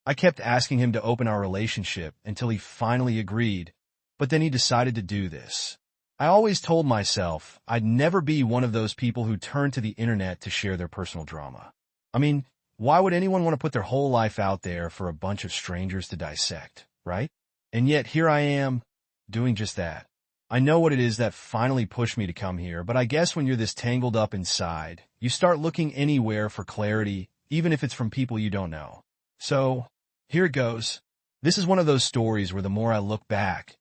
I kept asking him to open our relationship until he finally agreed, but then he decided to do this. I always told myself I'd never be one of those people who turn to the internet to share their personal drama. I mean, why would anyone want to put their whole life out there for a bunch of strangers to dissect, right? And yet here I am, doing just that. I know what it is that finally pushed me to come here, but I guess when you're this tangled up inside, you start looking anywhere for clarity, even if it's from people you don't know. So, here it goes. This is one of those stories where the more I look back,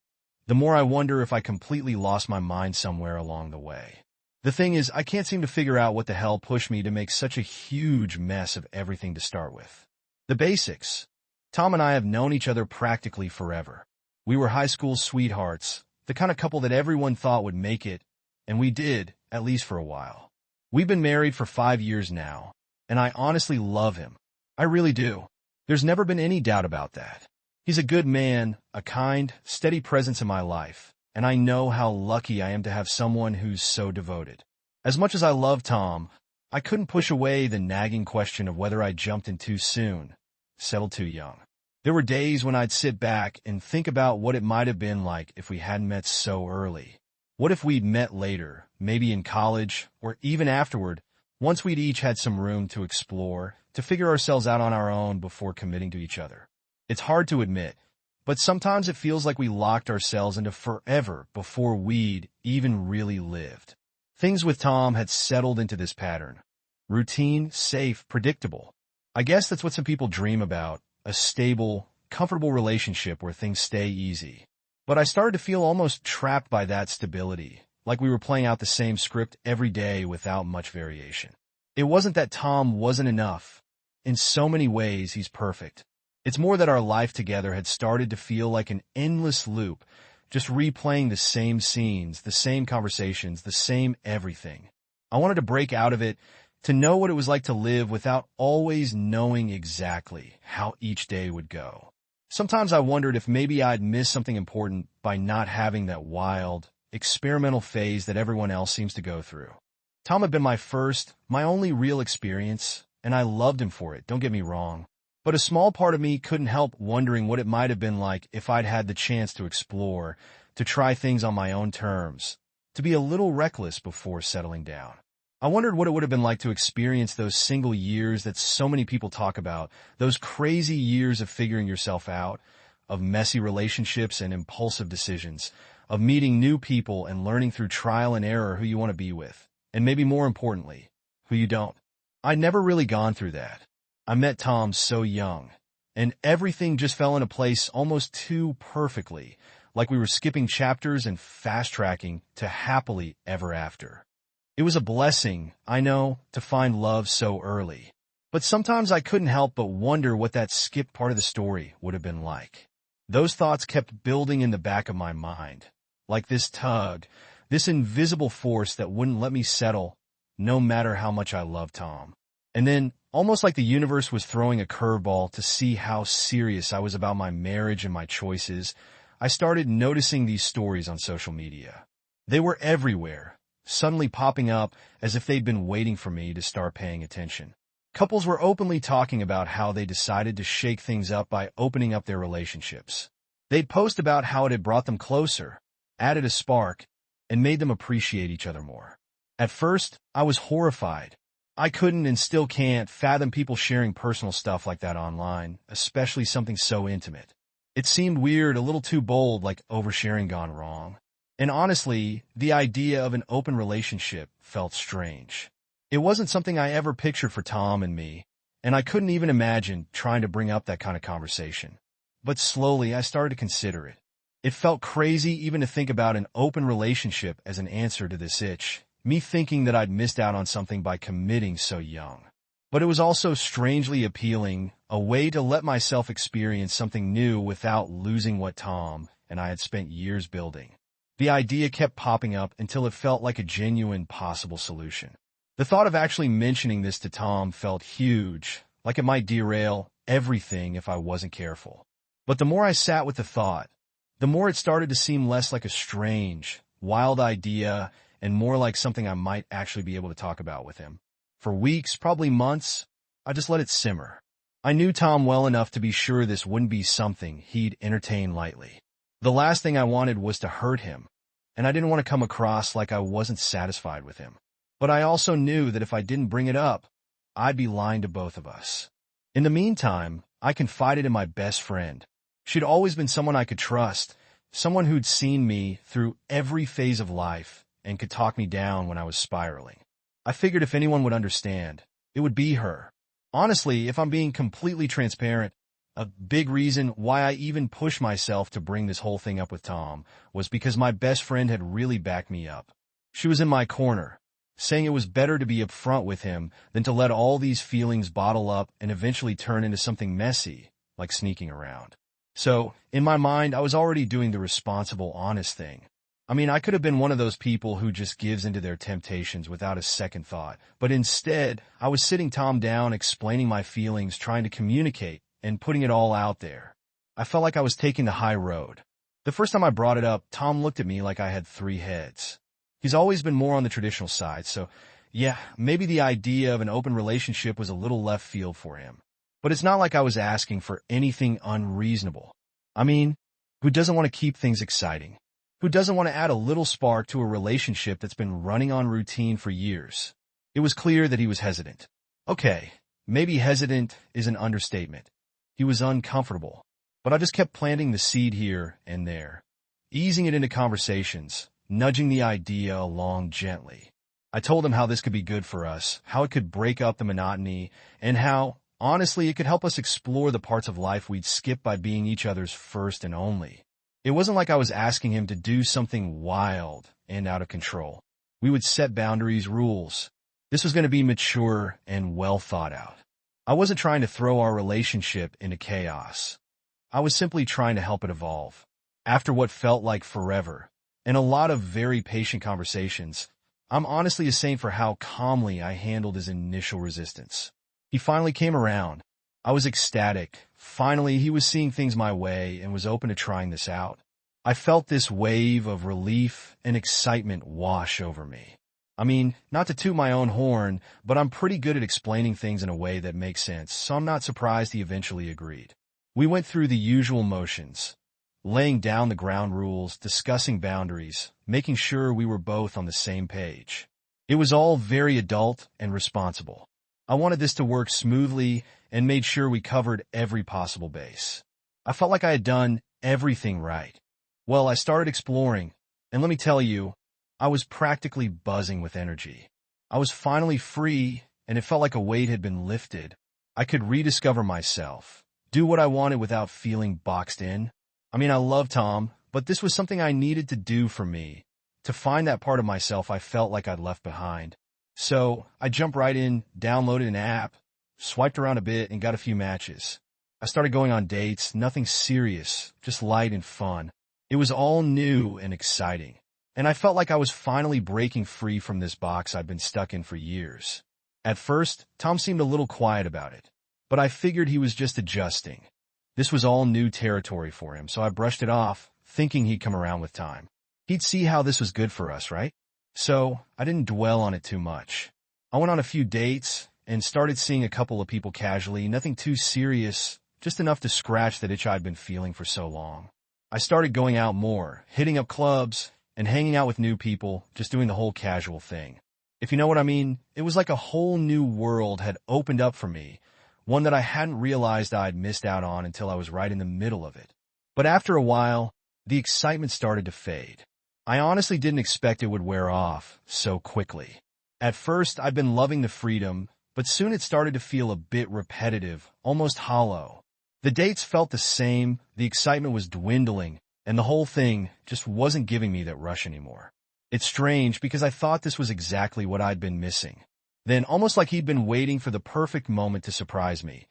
the more I wonder if I completely lost my mind somewhere along the way. The thing is, I can't seem to figure out what the hell pushed me to make such a huge mess of everything to start with. The basics. Tom and I have known each other practically forever. We were high school sweethearts, the kind of couple that everyone thought would make it, and we did, at least for a while. We've been married for 5 years now, and I honestly love him. I really do. There's never been any doubt about that. He's a good man, a kind, steady presence in my life, and I know how lucky I am to have someone who's so devoted. As much as I love Tom, I couldn't push away the nagging question of whether I jumped in too soon, settled too young. There were days when I'd sit back and think about what it might have been like if we hadn't met so early. What if we'd met later, maybe in college, or even afterward, once we'd each had some room to explore, to figure ourselves out on our own before committing to each other. It's hard to admit, but sometimes it feels like we locked ourselves into forever before we'd even really lived. Things with Tom had settled into this pattern. Routine, safe, predictable. I guess that's what some people dream about, a stable, comfortable relationship where things stay easy. But I started to feel almost trapped by that stability, like we were playing out the same script every day without much variation. It wasn't that Tom wasn't enough. In so many ways, he's perfect. It's more that our life together had started to feel like an endless loop, just replaying the same scenes, the same conversations, the same everything. I wanted to break out of it, to know what it was like to live without always knowing exactly how each day would go. Sometimes I wondered if maybe I'd missed something important by not having that wild, experimental phase that everyone else seems to go through. Tom had been my first, my only real experience, and I loved him for it, don't get me wrong. But a small part of me couldn't help wondering what it might have been like if I'd had the chance to explore, to try things on my own terms, to be a little reckless before settling down. I wondered what it would have been like to experience those single years that so many people talk about, those crazy years of figuring yourself out, of messy relationships and impulsive decisions, of meeting new people and learning through trial and error who you want to be with, and maybe more importantly, who you don't. I'd never really gone through that. I met Tom so young, and everything just fell into place almost too perfectly, like we were skipping chapters and fast-tracking to happily ever after. It was a blessing, I know, to find love so early. But sometimes I couldn't help but wonder what that skipped part of the story would have been like. Those thoughts kept building in the back of my mind, like this tug, this invisible force that wouldn't let me settle, no matter how much I loved Tom. And then, almost like the universe was throwing a curveball to see how serious I was about my marriage and my choices, I started noticing these stories on social media. They were everywhere, suddenly popping up as if they'd been waiting for me to start paying attention. Couples were openly talking about how they decided to shake things up by opening up their relationships. They'd post about how it had brought them closer, added a spark, and made them appreciate each other more. At first, I was horrified. I couldn't and still can't fathom people sharing personal stuff like that online, especially something so intimate. It seemed weird, a little too bold, like oversharing gone wrong. And honestly, the idea of an open relationship felt strange. It wasn't something I ever pictured for Tom and me, and I couldn't even imagine trying to bring up that kind of conversation. But slowly, I started to consider it. It felt crazy even to think about an open relationship as an answer to this itch, me thinking that I'd missed out on something by committing so young. But it was also strangely appealing, a way to let myself experience something new without losing what Tom and I had spent years building. The idea kept popping up until it felt like a genuine possible solution. The thought of actually mentioning this to Tom felt huge, like it might derail everything if I wasn't careful. But the more I sat with the thought, the more it started to seem less like a strange, wild idea and more like something I might actually be able to talk about with him. For weeks, probably months, I just let it simmer. I knew Tom well enough to be sure this wouldn't be something he'd entertain lightly. The last thing I wanted was to hurt him, and I didn't want to come across like I wasn't satisfied with him. But I also knew that if I didn't bring it up, I'd be lying to both of us. In the meantime, I confided in my best friend. She'd always been someone I could trust, someone who'd seen me through every phase of life and could talk me down when I was spiraling. I figured if anyone would understand, it would be her. Honestly, if I'm being completely transparent, a big reason why I even pushed myself to bring this whole thing up with Tom was because my best friend had really backed me up. She was in my corner, saying it was better to be upfront with him than to let all these feelings bottle up and eventually turn into something messy, like sneaking around. So, in my mind, I was already doing the responsible, honest thing. I mean, I could have been one of those people who just gives into their temptations without a second thought, but instead, I was sitting Tom down, explaining my feelings, trying to communicate, and putting it all out there. I felt like I was taking the high road. The first time I brought it up, Tom looked at me like I had three heads. He's always been more on the traditional side, so yeah, maybe the idea of an open relationship was a little left field for him. But it's not like I was asking for anything unreasonable. I mean, who doesn't want to keep things exciting? Who doesn't want to add a little spark to a relationship that's been running on routine for years? It was clear that he was hesitant. Okay, maybe hesitant is an understatement. He was uncomfortable. But I just kept planting the seed here and there, easing it into conversations, nudging the idea along gently. I told him how this could be good for us, how it could break up the monotony, and how, honestly, it could help us explore the parts of life we'd skip by being each other's first and only. It wasn't like I was asking him to do something wild and out of control. We would set boundaries, rules. This was going to be mature and well thought out. I wasn't trying to throw our relationship into chaos. I was simply trying to help it evolve. After what felt like forever, and a lot of very patient conversations, I'm honestly a saint for how calmly I handled his initial resistance. He finally came around. I was ecstatic. Finally, he was seeing things my way and was open to trying this out. I felt this wave of relief and excitement wash over me. I mean, not to toot my own horn, but I'm pretty good at explaining things in a way that makes sense, so I'm not surprised he eventually agreed. We went through the usual motions, laying down the ground rules, discussing boundaries, making sure we were both on the same page. It was all very adult and responsible. I wanted this to work smoothly and made sure we covered every possible base. I felt like I had done everything right. Well, I started exploring, and let me tell you, I was practically buzzing with energy. I was finally free, and it felt like a weight had been lifted. I could rediscover myself, do what I wanted without feeling boxed in. I mean, I love Tom, but this was something I needed to do for me, to find that part of myself I felt like I'd left behind. So I jumped right in, downloaded an app, swiped around a bit, and got a few matches. I started going on dates, nothing serious, just light and fun. It was all new and exciting, and I felt like I was finally breaking free from this box I'd been stuck in for years. At first, Tom seemed a little quiet about it, but I figured he was just adjusting. This was all new territory for him, so I brushed it off, thinking he'd come around with time. He'd see how this was good for us, right? So I didn't dwell on it too much. I went on a few dates and started seeing a couple of people casually, nothing too serious, just enough to scratch that itch I'd been feeling for so long. I started going out more, hitting up clubs, and hanging out with new people, just doing the whole casual thing. If you know what I mean, it was like a whole new world had opened up for me, one that I hadn't realized I'd missed out on until I was right in the middle of it. But after a while, the excitement started to fade. I honestly didn't expect it would wear off so quickly. At first, I'd been loving the freedom, but soon it started to feel a bit repetitive, almost hollow. The dates felt the same, the excitement was dwindling, and the whole thing just wasn't giving me that rush anymore. It's strange because I thought this was exactly what I'd been missing. Then, almost like he'd been waiting for the perfect moment to surprise me,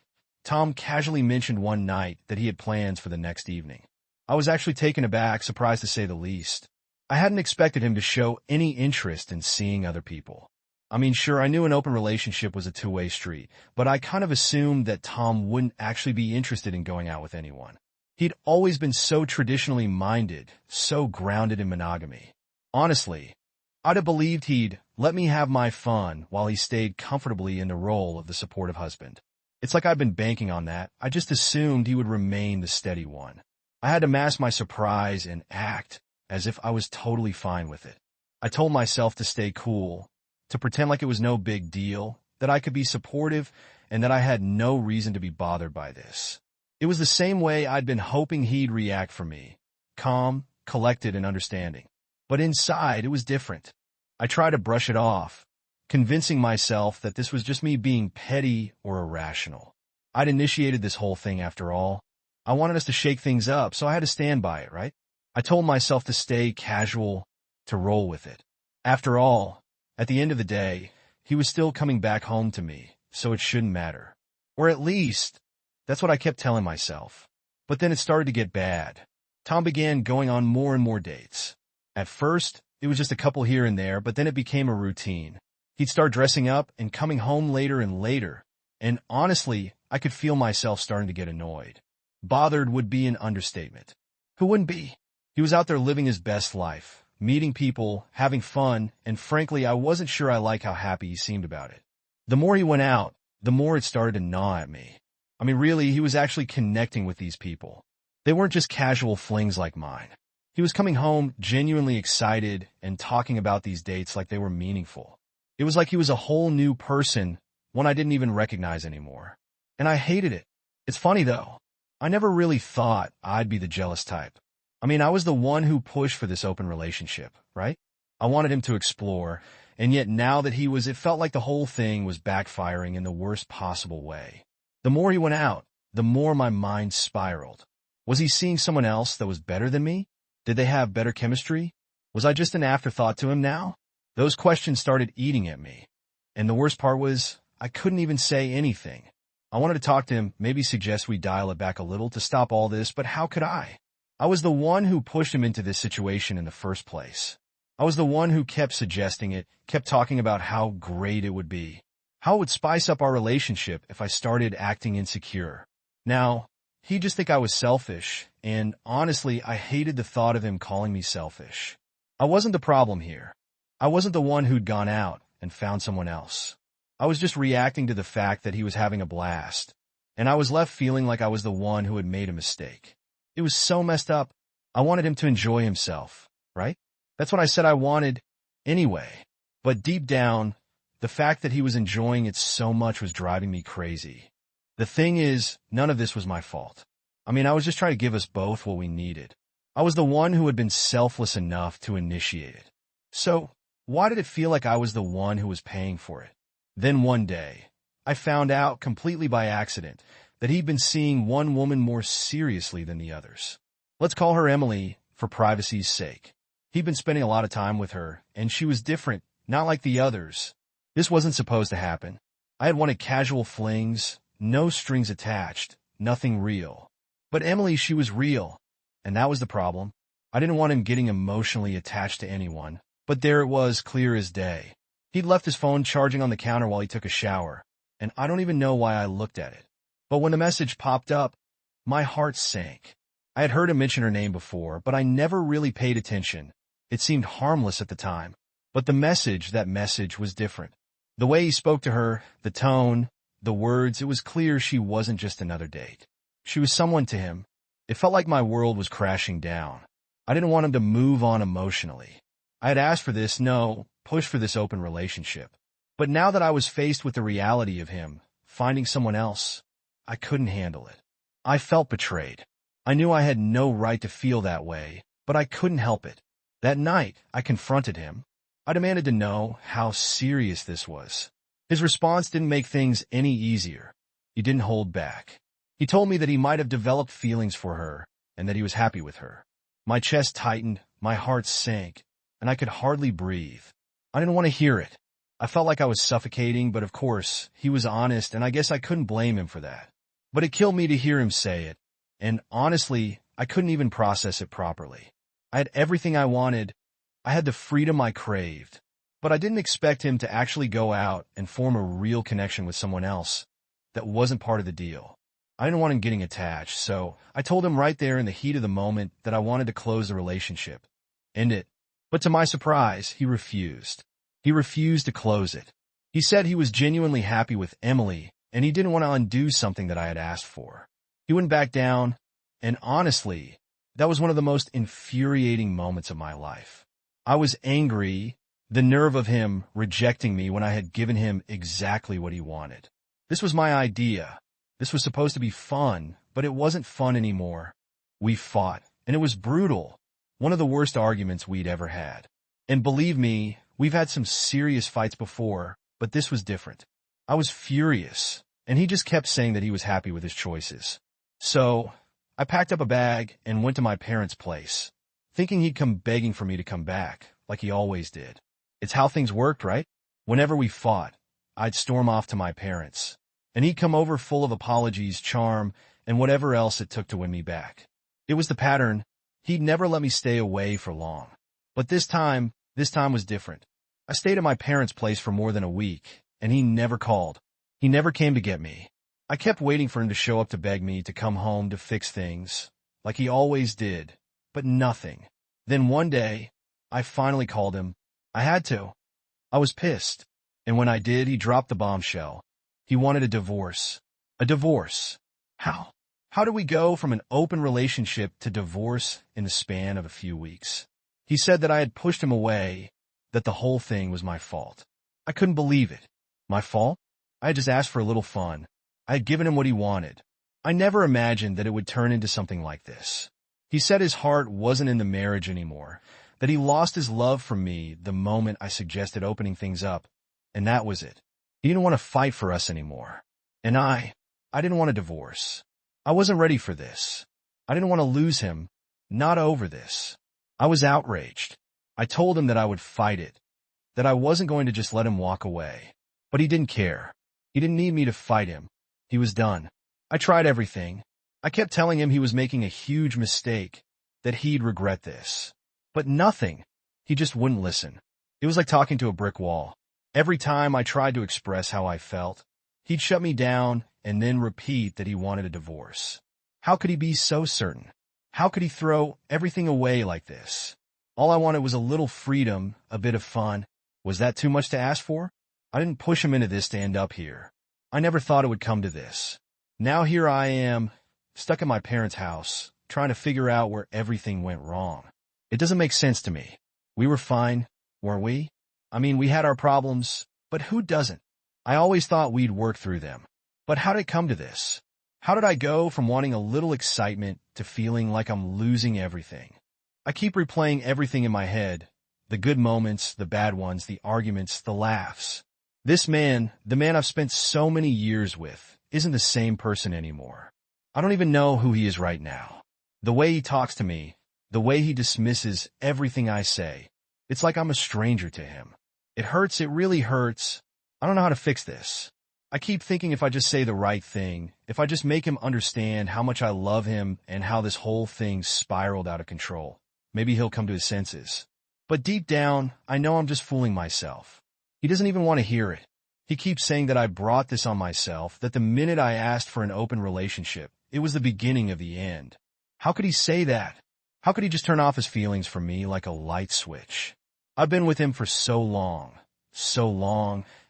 Tom casually mentioned one night that he had plans for the next evening. I was actually taken aback, surprised to say the least. I hadn't expected him to show any interest in seeing other people. I mean, sure, I knew an open relationship was a two-way street, but I kind of assumed that Tom wouldn't actually be interested in going out with anyone. He'd always been so traditionally minded, so grounded in monogamy. Honestly, I'd have believed he'd let me have my fun while he stayed comfortably in the role of the supportive husband. It's like I'd been banking on that. I just assumed he would remain the steady one. I had to mask my surprise and act as if I was totally fine with it. I told myself to stay cool, to pretend like it was no big deal, that I could be supportive, and that I had no reason to be bothered by this. It was the same way I'd been hoping he'd react for me, calm, collected, and understanding. But inside, it was different. I tried to brush it off, convincing myself that this was just me being petty or irrational. I'd initiated this whole thing after all. I wanted us to shake things up, so I had to stand by it, right? I told myself to stay casual, to roll with it. After all, at the end of the day, he was still coming back home to me, so it shouldn't matter. Or at least, that's what I kept telling myself. But then it started to get bad. Tom began going on more and more dates. At first, it was just a couple here and there, but then it became a routine. He'd start dressing up and coming home later and later, and honestly, I could feel myself starting to get annoyed. Bothered would be an understatement. Who wouldn't be? He was out there living his best life, meeting people, having fun, and frankly, I wasn't sure I liked how happy he seemed about it. The more he went out, the more it started to gnaw at me. I mean, really, he was actually connecting with these people. They weren't just casual flings like mine. He was coming home genuinely excited and talking about these dates like they were meaningful. It was like he was a whole new person, one I didn't even recognize anymore. And I hated it. It's funny though. I never really thought I'd be the jealous type. I mean, I was the one who pushed for this open relationship, right? I wanted him to explore, and yet now that it felt like the whole thing was backfiring in the worst possible way. The more he went out, the more my mind spiraled. Was he seeing someone else that was better than me? Did they have better chemistry? Was I just an afterthought to him now? Those questions started eating at me. And the worst part was, I couldn't even say anything. I wanted to talk to him, maybe suggest we dial it back a little to stop all this, but how could I? I was the one who pushed him into this situation in the first place. I was the one who kept suggesting it, kept talking about how great it would be, how it would spice up our relationship if I started acting insecure. Now, he'd just think I was selfish, and honestly, I hated the thought of him calling me selfish. I wasn't the problem here. I wasn't the one who'd gone out and found someone else. I was just reacting to the fact that he was having a blast, and I was left feeling like I was the one who had made a mistake. It was so messed up. I wanted him to enjoy himself, right? That's what I said I wanted anyway. But deep down, the fact that he was enjoying it so much was driving me crazy. The thing is, none of this was my fault. I mean, I was just trying to give us both what we needed. I was the one who had been selfless enough to initiate it. So, why did it feel like I was the one who was paying for it? Then one day, I found out completely by accident that he'd been seeing one woman more seriously than the others. Let's call her Emily for privacy's sake. He'd been spending a lot of time with her, and she was different, not like the others. This wasn't supposed to happen. I had wanted casual flings, no strings attached, nothing real. But Emily, she was real, and that was the problem. I didn't want him getting emotionally attached to anyone, but there it was, clear as day. He'd left his phone charging on the counter while he took a shower, and I don't even know why I looked at it. But when the message popped up, my heart sank. I had heard him mention her name before, but I never really paid attention. It seemed harmless at the time. But that message was different. The way he spoke to her, the tone, the words, it was clear she wasn't just another date. She was someone to him. It felt like my world was crashing down. I didn't want him to move on emotionally. I had asked for this, push for this open relationship. But now that I was faced with the reality of him finding someone else, I couldn't handle it. I felt betrayed. I knew I had no right to feel that way, but I couldn't help it. That night, I confronted him. I demanded to know how serious this was. His response didn't make things any easier. He didn't hold back. He told me that he might have developed feelings for her and that he was happy with her. My chest tightened, my heart sank, and I could hardly breathe. I didn't want to hear it. I felt like I was suffocating, but of course, he was honest, and I guess I couldn't blame him for that. But it killed me to hear him say it, and honestly, I couldn't even process it properly. I had everything I wanted. I had the freedom I craved. But I didn't expect him to actually go out and form a real connection with someone else. That wasn't part of the deal. I didn't want him getting attached, so I told him right there in the heat of the moment that I wanted to close the relationship. End it. But to my surprise, he refused. He refused to close it. He said he was genuinely happy with Emily and he didn't want to undo something that I had asked for. He wouldn't back down, and honestly, that was one of the most infuriating moments of my life. I was angry, the nerve of him rejecting me when I had given him exactly what he wanted. This was my idea. This was supposed to be fun, but it wasn't fun anymore. We fought, and it was brutal. One of the worst arguments we'd ever had. And believe me, we've had some serious fights before, but this was different. I was furious, and he just kept saying that he was happy with his choices. So, I packed up a bag and went to my parents' place, thinking he'd come begging for me to come back, like he always did. It's how things worked, right? Whenever we fought, I'd storm off to my parents, and he'd come over full of apologies, charm, and whatever else it took to win me back. It was the pattern. He'd never let me stay away for long. But this time was different. I stayed at my parents' place for more than a week, and he never called. He never came to get me. I kept waiting for him to show up to beg me to come home to fix things, like he always did, but nothing. Then one day, I finally called him. I had to. I was pissed. And when I did, he dropped the bombshell. He wanted a divorce. A divorce. How? How do we go from an open relationship to divorce in the span of a few weeks? He said that I had pushed him away, that the whole thing was my fault. I couldn't believe it. My fault? I had just asked for a little fun. I had given him what he wanted. I never imagined that it would turn into something like this. He said his heart wasn't in the marriage anymore, that he lost his love for me the moment I suggested opening things up, and that was it. He didn't want to fight for us anymore. And I didn't want a divorce. I wasn't ready for this. I didn't want to lose him, not over this. I was outraged. I told him that I would fight it, that I wasn't going to just let him walk away. But he didn't care. He didn't need me to fight him. He was done. I tried everything. I kept telling him he was making a huge mistake, that he'd regret this. But nothing. He just wouldn't listen. It was like talking to a brick wall. Every time I tried to express how I felt, he'd shut me down and then repeat that he wanted a divorce. How could he be so certain? How could he throw everything away like this? All I wanted was a little freedom, a bit of fun. Was that too much to ask for? I didn't push him into this to end up here. I never thought it would come to this. Now here I am, stuck in my parents' house, trying to figure out where everything went wrong. It doesn't make sense to me. We were fine, weren't we? I mean, we had our problems, but who doesn't? I always thought we'd work through them. But how did it come to this? How did I go from wanting a little excitement to feeling like I'm losing everything? I keep replaying everything in my head, the good moments, the bad ones, the arguments, the laughs. This man, the man I've spent so many years with, isn't the same person anymore. I don't even know who he is right now. The way he talks to me, the way he dismisses everything I say, it's like I'm a stranger to him. It hurts, it really hurts. I don't know how to fix this. I keep thinking if I just say the right thing, if I just make him understand how much I love him and how this whole thing spiraled out of control, maybe he'll come to his senses. But deep down, I know I'm just fooling myself. He doesn't even want to hear it. He keeps saying that I brought this on myself, that the minute I asked for an open relationship, it was the beginning of the end. How could he say that? How could he just turn off his feelings for me like a light switch? I've been with him for so long,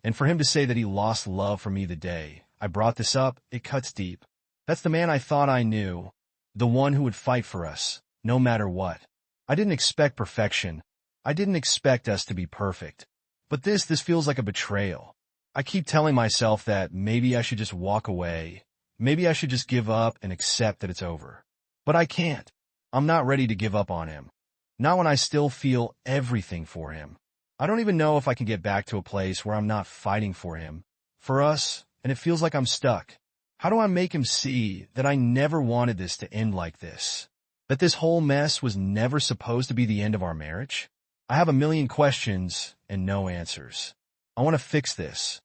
and for him to say that he lost love for me the day I brought this up, it cuts deep. That's the man I thought I knew, the one who would fight for us, no matter what. I didn't expect perfection. I didn't expect us to be perfect. But this feels like a betrayal. I keep telling myself that maybe I should just walk away. Maybe I should just give up and accept that it's over. But I can't. I'm not ready to give up on him. Not when I still feel everything for him. I don't even know if I can get back to a place where I'm not fighting for him, for us, and it feels like I'm stuck. How do I make him see that I never wanted this to end like this? That this whole mess was never supposed to be the end of our marriage? I have a million questions and no answers. I want to fix this.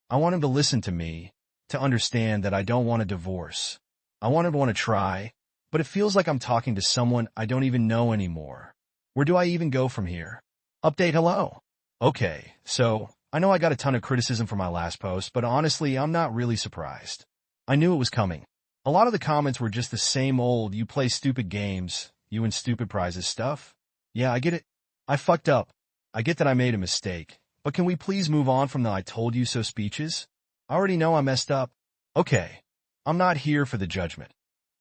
I want him to listen to me, to understand that I don't want a divorce. I want him to want to try, but it feels like I'm talking to someone I don't even know anymore. Where do I even go from here? Update hello. Okay, so I know I got a ton of criticism for my last post, but honestly, I'm not really surprised. I knew it was coming. A lot of the comments were just the same old, you play stupid games, you win stupid prizes stuff. Yeah, I get it. I fucked up. I get that I made a mistake. But can we please move on from the I told you so speeches? I already know I messed up. Okay, I'm not here for the judgment.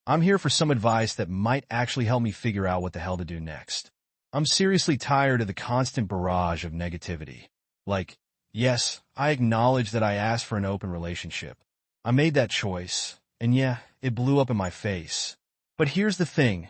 I'm here for some advice that might actually help me figure out what the hell to do next. I'm seriously tired of the constant barrage of negativity. Like, yes, I acknowledge that I asked for an open relationship. I made that choice, and yeah, it blew up in my face. But here's the thing.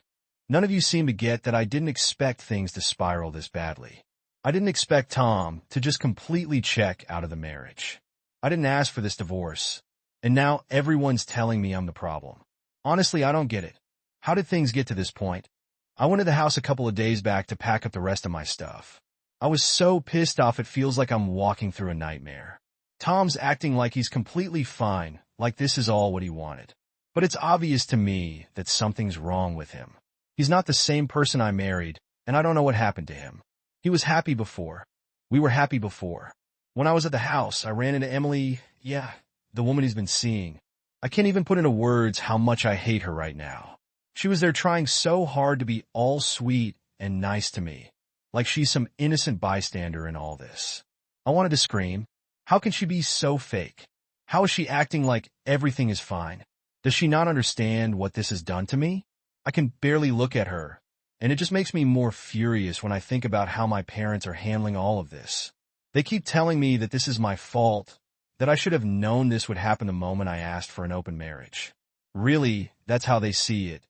None of you seem to get that I didn't expect things to spiral this badly. I didn't expect Tom to just completely check out of the marriage. I didn't ask for this divorce, and now everyone's telling me I'm the problem. Honestly, I don't get it. How did things get to this point? I went to the house a couple of days back to pack up the rest of my stuff. I was so pissed off it feels like I'm walking through a nightmare. Tom's acting like he's completely fine, like this is all what he wanted. But it's obvious to me that something's wrong with him. He's not the same person I married, and I don't know what happened to him. He was happy before. We were happy before. When I was at the house, I ran into Emily, the woman he's been seeing. I can't even put into words how much I hate her right now. She was there trying so hard to be all sweet and nice to me, like she's some innocent bystander in all this. I wanted to scream. How can she be so fake? How is she acting like everything is fine? Does she not understand what this has done to me? I can barely look at her, and it just makes me more furious when I think about how my parents are handling all of this. They keep telling me that this is my fault, that I should have known this would happen the moment I asked for an open marriage. Really, that's how they see it.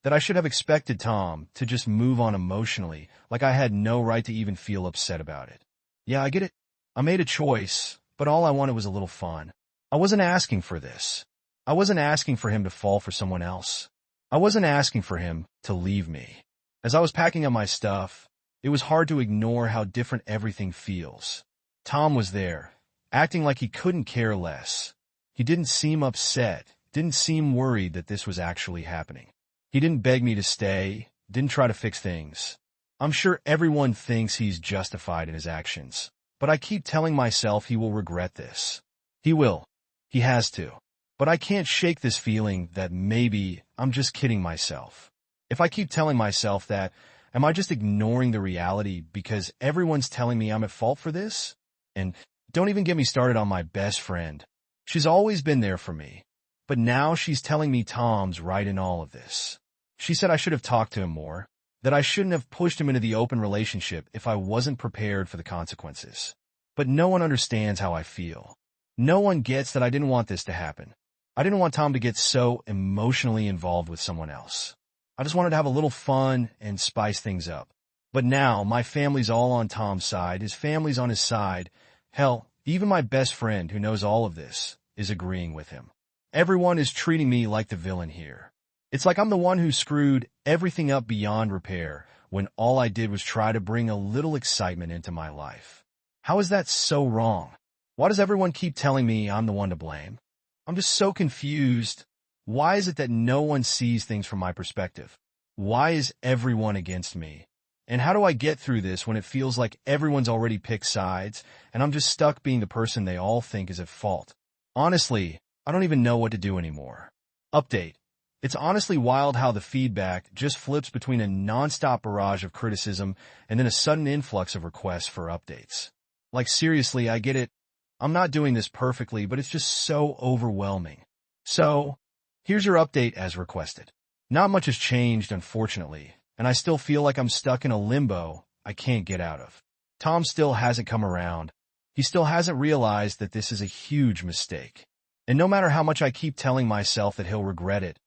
That I should have expected Tom to just move on emotionally, like I had no right to even feel upset about it. Yeah, I get it. I made a choice, but all I wanted was a little fun. I wasn't asking for this. I wasn't asking for him to fall for someone else. I wasn't asking for him to leave me. As I was packing up my stuff, it was hard to ignore how different everything feels. Tom was there, acting like he couldn't care less. He didn't seem upset, didn't seem worried that this was actually happening. He didn't beg me to stay, didn't try to fix things. I'm sure everyone thinks he's justified in his actions, but I keep telling myself he will regret this. He will. He has to. But I can't shake this feeling that maybe I'm just kidding myself. If I keep telling myself that, am I just ignoring the reality because everyone's telling me I'm at fault for this? And don't even get me started on my best friend. She's always been there for me. But now she's telling me Tom's right in all of this. She said I should have talked to him more, that I shouldn't have pushed him into the open relationship if I wasn't prepared for the consequences. But no one understands how I feel. No one gets that I didn't want this to happen. I didn't want Tom to get so emotionally involved with someone else. I just wanted to have a little fun and spice things up. But now my family's all on Tom's side, his family's on his side. Hell, even my best friend who knows all of this is agreeing with him. Everyone is treating me like the villain here. It's like I'm the one who screwed everything up beyond repair when all I did was try to bring a little excitement into my life. How is that so wrong? Why does everyone keep telling me I'm the one to blame? I'm just so confused. Why is it that no one sees things from my perspective? Why is everyone against me? And how do I get through this when it feels like everyone's already picked sides and I'm just stuck being the person they all think is at fault? Honestly, I don't even know what to do anymore. Update. It's honestly wild how the feedback just flips between a nonstop barrage of criticism and then a sudden influx of requests for updates. Like seriously, I get it. I'm not doing this perfectly, but it's just so overwhelming. So, here's your update as requested. Not much has changed, unfortunately, and I still feel like I'm stuck in a limbo I can't get out of. Tom still hasn't come around. He still hasn't realized that this is a huge mistake. And no matter how much I keep telling myself that he'll regret it,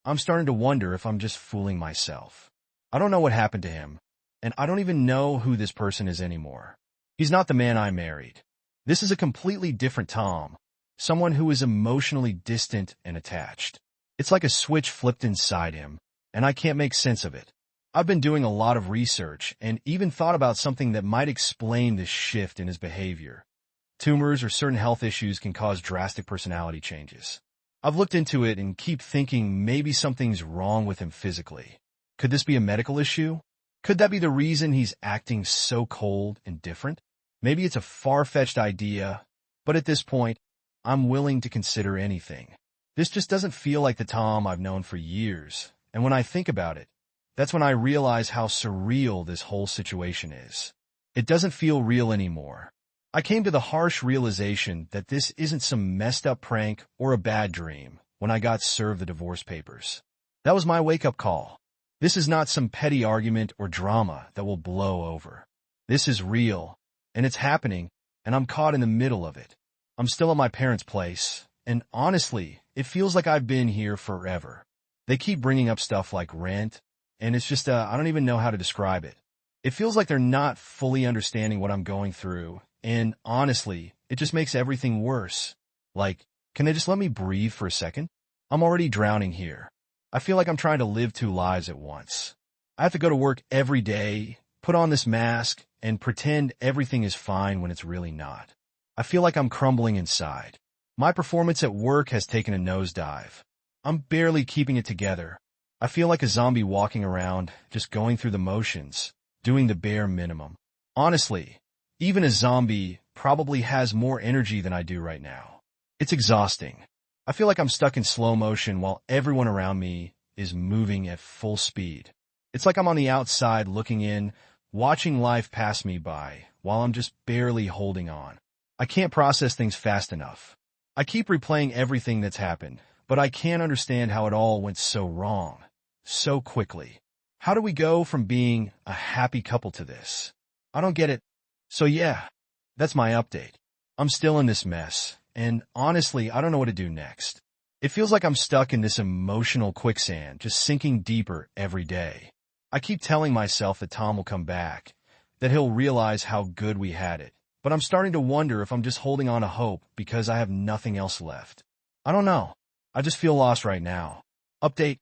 I'm starting to wonder if I'm just fooling myself. I don't know what happened to him, and I don't even know who this person is anymore. He's not the man I married. This is a completely different Tom, someone who is emotionally distant and attached. It's like a switch flipped inside him, and I can't make sense of it. I've been doing a lot of research and even thought about something that might explain this shift in his behavior. Tumors or certain health issues can cause drastic personality changes. I've looked into it and keep thinking maybe something's wrong with him physically. Could this be a medical issue? Could that be the reason he's acting so cold and different? Maybe it's a far-fetched idea, but at this point, I'm willing to consider anything. This just doesn't feel like the Tom I've known for years, and when I think about it, that's when I realize how surreal this whole situation is. It doesn't feel real anymore. I came to the harsh realization that this isn't some messed up prank or a bad dream when I got served the divorce papers. That was my wake-up call. This is not some petty argument or drama that will blow over. This is real, and it's happening, and I'm caught in the middle of it. I'm still at my parents' place, and honestly, it feels like I've been here forever. They keep bringing up stuff like rent, and it's just, I don't even know how to describe it. It feels like they're not fully understanding what I'm going through, and honestly, it just makes everything worse. Like, can they just let me breathe for a second? I'm already drowning here. I feel like I'm trying to live two lives at once. I have to go to work every day, put on this mask, and pretend everything is fine when it's really not. I feel like I'm crumbling inside. My performance at work has taken a nosedive. I'm barely keeping it together. I feel like a zombie walking around, just going through the motions, doing the bare minimum. Honestly, even a zombie probably has more energy than I do right now. It's exhausting. I feel like I'm stuck in slow motion while everyone around me is moving at full speed. It's like I'm on the outside looking in, watching life pass me by, while I'm just barely holding on. I can't process things fast enough. I keep replaying everything that's happened, but I can't understand how it all went so wrong, so quickly. How do we go from being a happy couple to this? I don't get it. So yeah, that's my update. I'm still in this mess, and honestly, I don't know what to do next. It feels like I'm stuck in this emotional quicksand, just sinking deeper every day. I keep telling myself that Tom will come back, that he'll realize how good we had it, but I'm starting to wonder if I'm just holding on to hope because I have nothing else left. I don't know. I just feel lost right now. Update.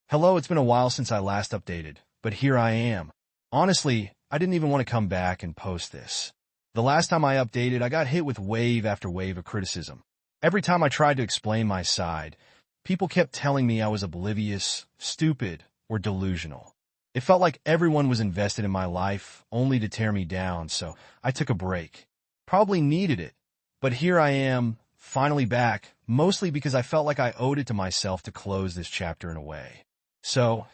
Hello, it's been a while since I last updated, but here I am. Honestly, I didn't even want to come back and post this. The last time I updated, I got hit with wave after wave of criticism. Every time I tried to explain my side, people kept telling me I was oblivious, stupid, or delusional. It felt like everyone was invested in my life only to tear me down, so I took a break. Probably needed it, but here I am, finally back, mostly because I felt like I owed it to myself to close this chapter in a way. So,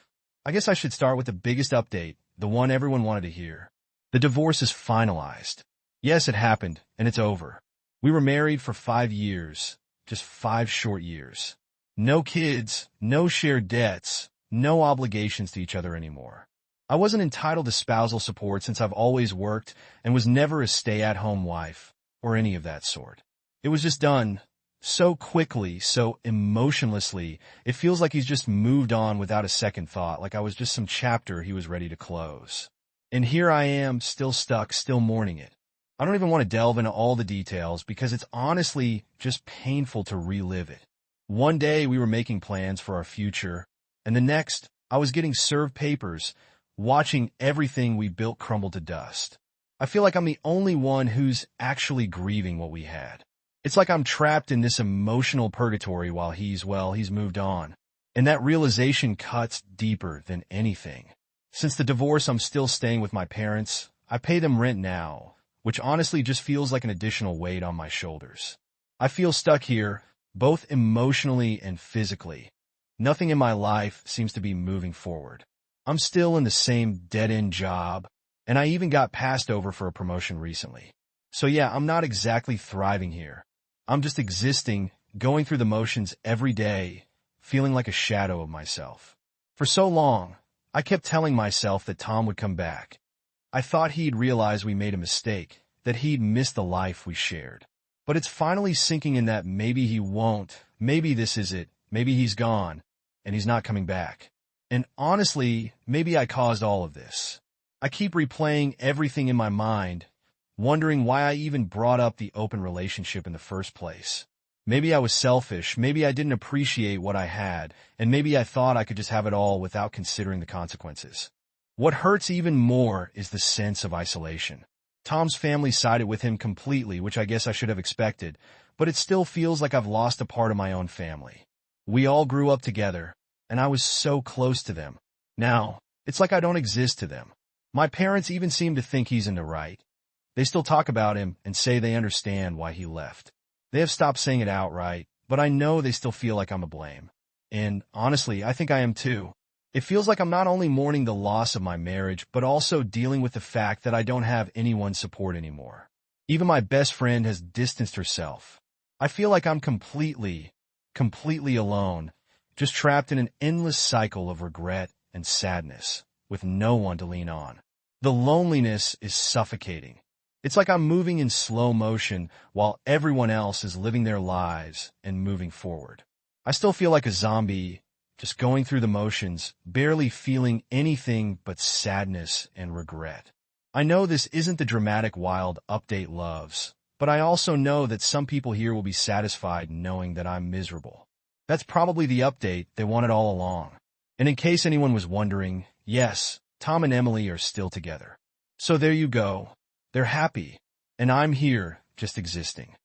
I guess I should start with the biggest update, the one everyone wanted to hear. The divorce is finalized. Yes, it happened, and it's over. We were married for 5 years, just 5 short years. No kids, no shared debts, no obligations to each other anymore. I wasn't entitled to spousal support since I've always worked and was never a stay-at-home wife or any of that sort. It was just done so quickly, so emotionlessly, it feels like he's just moved on without a second thought, like I was just some chapter he was ready to close. And here I am, still stuck, still mourning it. I don't even want to delve into all the details because it's honestly just painful to relive it. One day we were making plans for our future, and the next I was getting served papers, watching everything we built crumble to dust. I feel like I'm the only one who's actually grieving what we had. It's like I'm trapped in this emotional purgatory while he's moved on. And that realization cuts deeper than anything. Since the divorce, I'm still staying with my parents. I pay them rent now, which honestly just feels like an additional weight on my shoulders. I feel stuck here, both emotionally and physically. Nothing in my life seems to be moving forward. I'm still in the same dead-end job, and I even got passed over for a promotion recently. So yeah, I'm not exactly thriving here. I'm just existing, going through the motions every day, feeling like a shadow of myself. For so long, I kept telling myself that Tom would come back. I thought he'd realize we made a mistake, that he'd miss the life we shared. But it's finally sinking in that maybe he won't, maybe this is it, maybe he's gone, and he's not coming back. And honestly, maybe I caused all of this. I keep replaying everything in my mind, wondering why I even brought up the open relationship in the first place. Maybe I was selfish, maybe I didn't appreciate what I had, and maybe I thought I could just have it all without considering the consequences. What hurts even more is the sense of isolation. Tom's family sided with him completely, which I guess I should have expected, but it still feels like I've lost a part of my own family. We all grew up together, and I was so close to them. Now, it's like I don't exist to them. My parents even seem to think he's in the right. They still talk about him and say they understand why he left. They have stopped saying it outright, but I know they still feel like I'm to blame. And honestly, I think I am too. It feels like I'm not only mourning the loss of my marriage, but also dealing with the fact that I don't have anyone's support anymore. Even my best friend has distanced herself. I feel like I'm completely alone, just trapped in an endless cycle of regret and sadness, with no one to lean on. The loneliness is suffocating. It's like I'm moving in slow motion while everyone else is living their lives and moving forward. I still feel like a zombie, just going through the motions, barely feeling anything but sadness and regret. I know this isn't the dramatic wild update loves, but I also know that some people here will be satisfied knowing that I'm miserable. That's probably the update they wanted all along. And in case anyone was wondering, yes, Tom and Emily are still together. So there you go. They're happy. And I'm here, just existing.